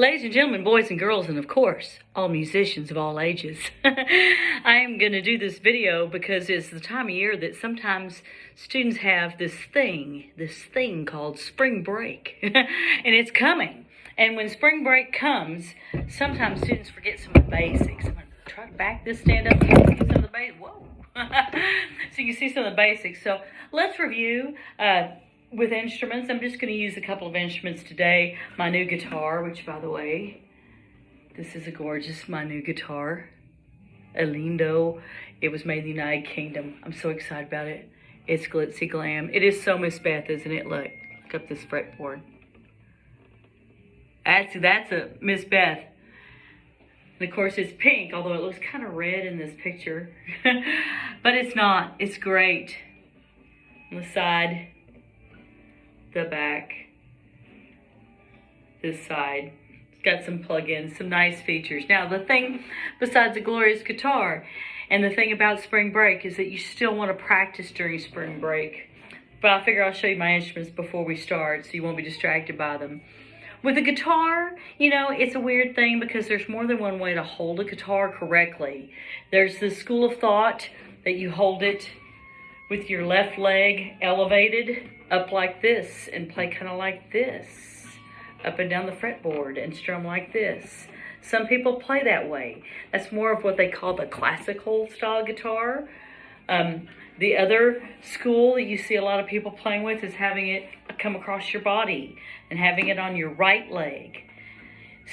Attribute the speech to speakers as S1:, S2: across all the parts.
S1: Ladies and gentlemen, boys and girls, and of course, all musicians of all ages. I am going to do this video because it's the time of year that sometimes students have this thing called spring break. And it's coming. And when spring break comes, sometimes students forget some of the basics. I'm going to try to back this stand up so you can see some of the basics. Whoa! So you can see some of the basics. So let's review. With instruments, I'm just going to use a couple of instruments today. My new guitar, which by the way, this is my new guitar. A lindo. It was made in the United Kingdom. I'm so excited about it. It's glitzy glam. It is so Miss Beth, isn't it? Look up this fretboard. That's a Miss Beth. And of course it's pink, although it looks kind of red in this picture. But it's not. It's great. On the side, the back, this side. It's got some plug-ins, some nice features. Now, the thing besides a glorious guitar and the thing about spring break is that you still want to practice during spring break. But I figure I'll show you my instruments before we start so you won't be distracted by them. With a guitar, you know, it's a weird thing because there's more than one way to hold a guitar correctly. There's this school of thought that you hold it with your left leg elevated up like this and play kind of like this, up and down the fretboard and strum like this. Some people play that way. That's more of what they call the classical style guitar. The other school that you see a lot of people playing with is having it come across your body and having it on your right leg.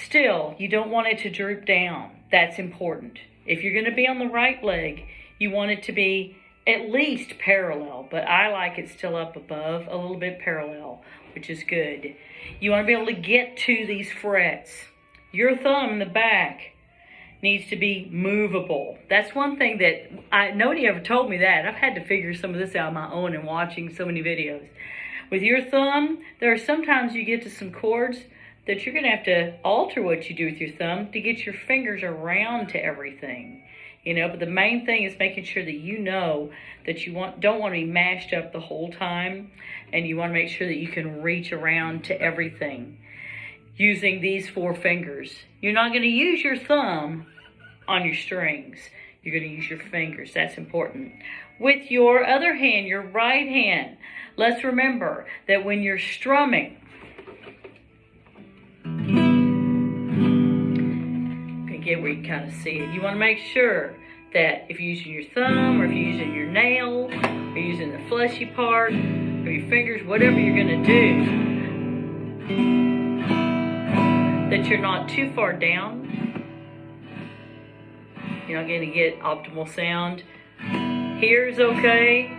S1: Still, you don't want it to droop down. That's important. If you're going to be on the right leg, you want it to be at least parallel, but I like it still up above, a little bit parallel, which is good. You want to be able to get to these frets. Your thumb in the back needs to be movable. That's one thing that nobody ever told me that. I've had to figure some of this out on my own and watching so many videos. With your thumb, there are sometimes you get to some chords that you're going to have to alter what you do with your thumb to get your fingers around to everything. You know, but the main thing is making sure that you know that you don't want to be mashed up the whole time, and you want to make sure that you can reach around to everything using these 4 fingers. You're not going to use your thumb on your strings. You're going to use your fingers. That's important. With your other hand, your right hand, let's remember that when you're strumming, get where you kind of see it. You want to make sure that if you're using your thumb or if you're using your nail or you're using the fleshy part or your fingers, whatever you're going to do, that you're not too far down. You're not going to get optimal sound. Here's okay.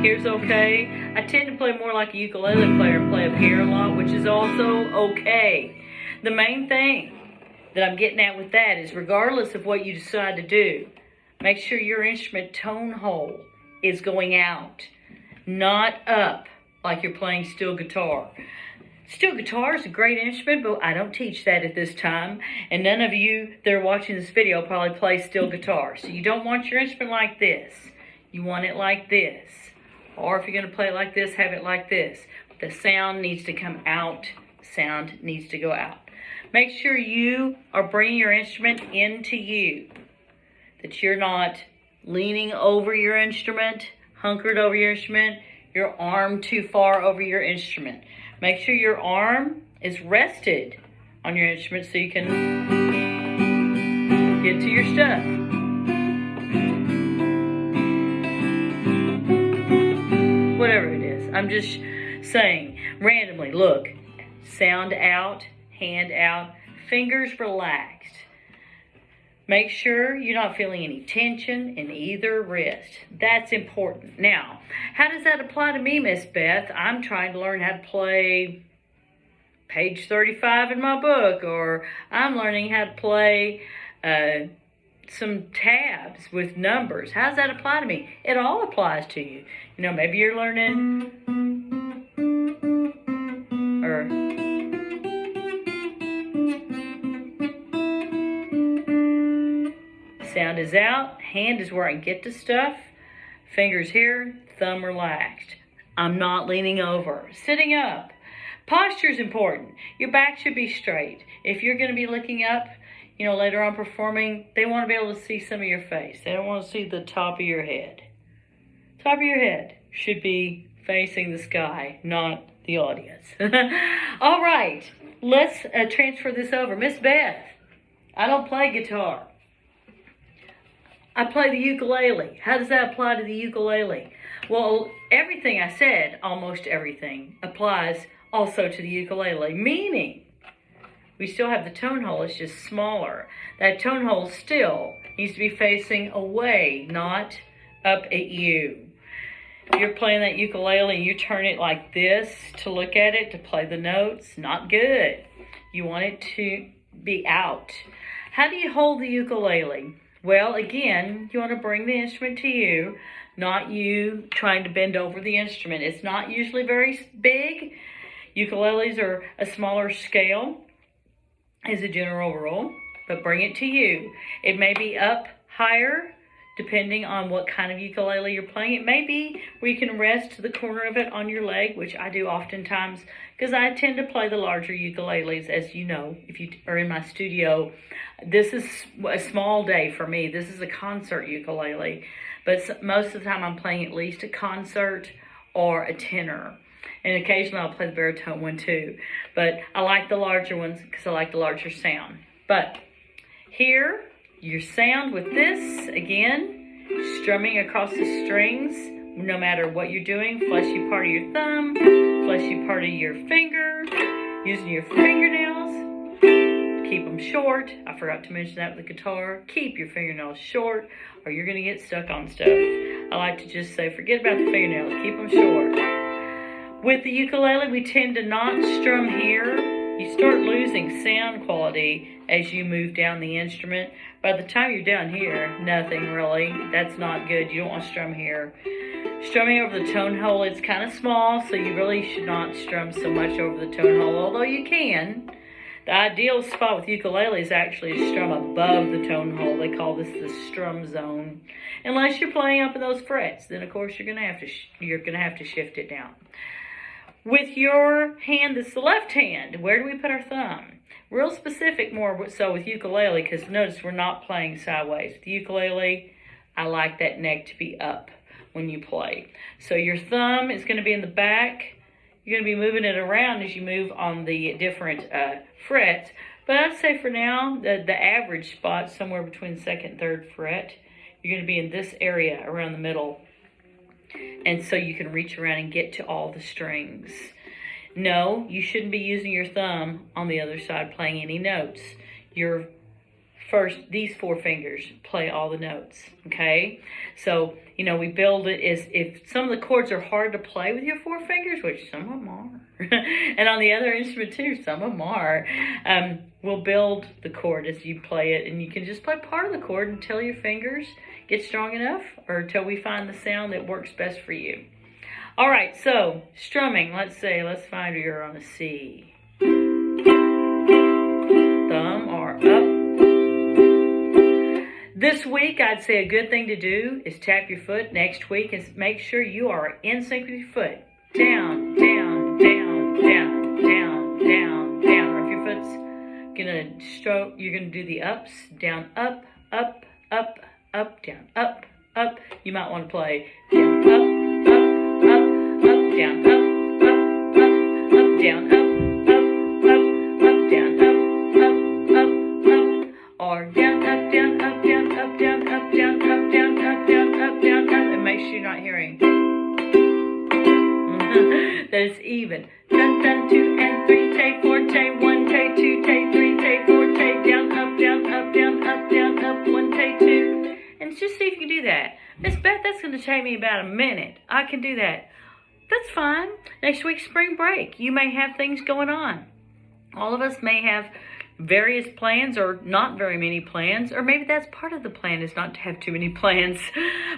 S1: Here's okay. I tend to play more like a ukulele player and play up here a lot, which is also okay. The main thing that I'm getting at with that is regardless of what you decide to do, make sure your instrument tone hole is going out, not up like you're playing steel guitar. Steel guitar is a great instrument, but I don't teach that at this time, and none of you that are watching this video probably play steel guitar. So you don't want your instrument like this. You want it like this. Or if you're going to play it like this, have it like this. The sound needs to come out. Sound needs to go out. Make sure you are bringing your instrument into you, that you're not leaning over your instrument, hunkered over your instrument, your arm too far over your instrument. Make sure your arm is rested on your instrument so you can get to your stuff. Whatever it is, I'm just saying, randomly, look, sound out, hand out, fingers relaxed. Make sure you're not feeling any tension in either wrist. That's important. Now, how does that apply to me, Miss Beth? I'm trying to learn how to play page 35 in my book, or I'm learning how to play some tabs with numbers. How does that apply to me? It all applies to you. You know, maybe you're learning sound is out, hand is where I get to stuff, fingers here, thumb relaxed. I'm not leaning over. Sitting up. Posture is important. Your back should be straight. if you're going to be looking up, you know, later on performing, they want to be able to see some of your face. They don't want to see the top of your head. Top of your head should be facing the sky, not the audience. All right, let's transfer this over. Miss Beth, I don't play guitar. I play the ukulele. How does that apply to the ukulele? Well, everything I said, almost everything, applies also to the ukulele, meaning we still have the tone hole, it's just smaller. That tone hole still needs to be facing away, not up at you. If you're playing that ukulele and you turn it like this to look at it, to play the notes, not good. You want it to be out. How do you hold the ukulele? Well, again, you want to bring the instrument to you, not you trying to bend over the instrument. It's not usually very big. Ukuleles are a smaller scale as a general rule, but bring it to you. It may be up higher, depending on what kind of ukulele you're playing. It may be where you can rest the corner of it on your leg, which I do oftentimes, because I tend to play the larger ukuleles, as you know, if you are in my studio. This is a small day for me. This is a concert ukulele, but most of the time I'm playing at least a concert or a tenor. And occasionally I'll play the baritone one too. But I like the larger ones because I like the larger sound. But here, your sound with this, again, strumming across the strings, no matter what you're doing, fleshy part of your thumb, fleshy part of your finger, using your fingernails, keep them short. I forgot to mention that with the guitar. Keep your fingernails short or you're gonna get stuck on stuff. I like to just say, forget about the fingernails, keep them short. With the ukulele, we tend to not strum here. You start losing sound quality as you move down the instrument. By the time you're down here, nothing really. That's not good. You don't want to strum here. Strumming over the tone hole, it's kind of small, so you really should not strum so much over the tone hole, although you can. The ideal spot with ukulele is actually to strum above the tone hole. They call this the strum zone. Unless you're playing up in those frets, then of course you're gonna have to shift it down. With your hand, this is the left hand. Where do we put our thumb? Real specific more so with ukulele, because notice we're not playing sideways. With ukulele, I like that neck to be up when you play. So your thumb is going to be in the back. You're going to be moving it around as you move on the different frets. But I'd say for now, the average spot, somewhere between the second and third fret, you're going to be in this area around the middle. And so you can reach around and get to all the strings. No, you shouldn't be using your thumb on the other side playing any notes. These four fingers play all the notes, okay? So, you know, we build it as if some of the chords are hard to play with your four fingers, which some of them are. And on the other instrument too, some of them are. We'll build the chord as you play it, and you can just play part of the chord until your fingers get strong enough or until we find the sound that works best for you. All right, so strumming, let's find you're on a C. Thumb or up. This week, I'd say a good thing to do is tap your foot. Next week is make sure you are in sync with your foot. Down, down, down, down, down, down, down. Or if your foot's gonna stroke, you're gonna do the ups, down, up, up, up, up, down, up, up. You might want to play down, up, up, up, up, down, up, up, up, up, down, up, up, up, up, down, up, up, up, up, or down, up, down, up, down, up, down, up, down, up, down, up, down, up, down, up, and make sure you're not hearing. That it's even. Dun, dun, 2 and 3, take 4, take 1, take 2, take 3, take 4, take down, up, down, up, down, up, down, up, 1, take 2. And just see if you can do that. Miss Beth, that's going to take me about a minute. I can do that. That's fine. Next week's spring break. You may have things going on. All of us may have various plans or not very many plans, or maybe that's part of the plan is not to have too many plans.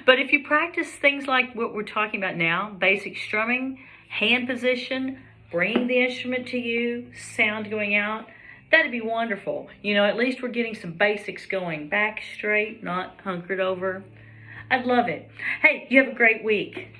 S1: But if you practice things like what we're talking about now, basic strumming, hand position, bringing the instrument to you, sound going out, that'd be wonderful. You know, at least we're getting some basics going. Back straight, not hunkered over. I'd love it. Hey, you have a great week.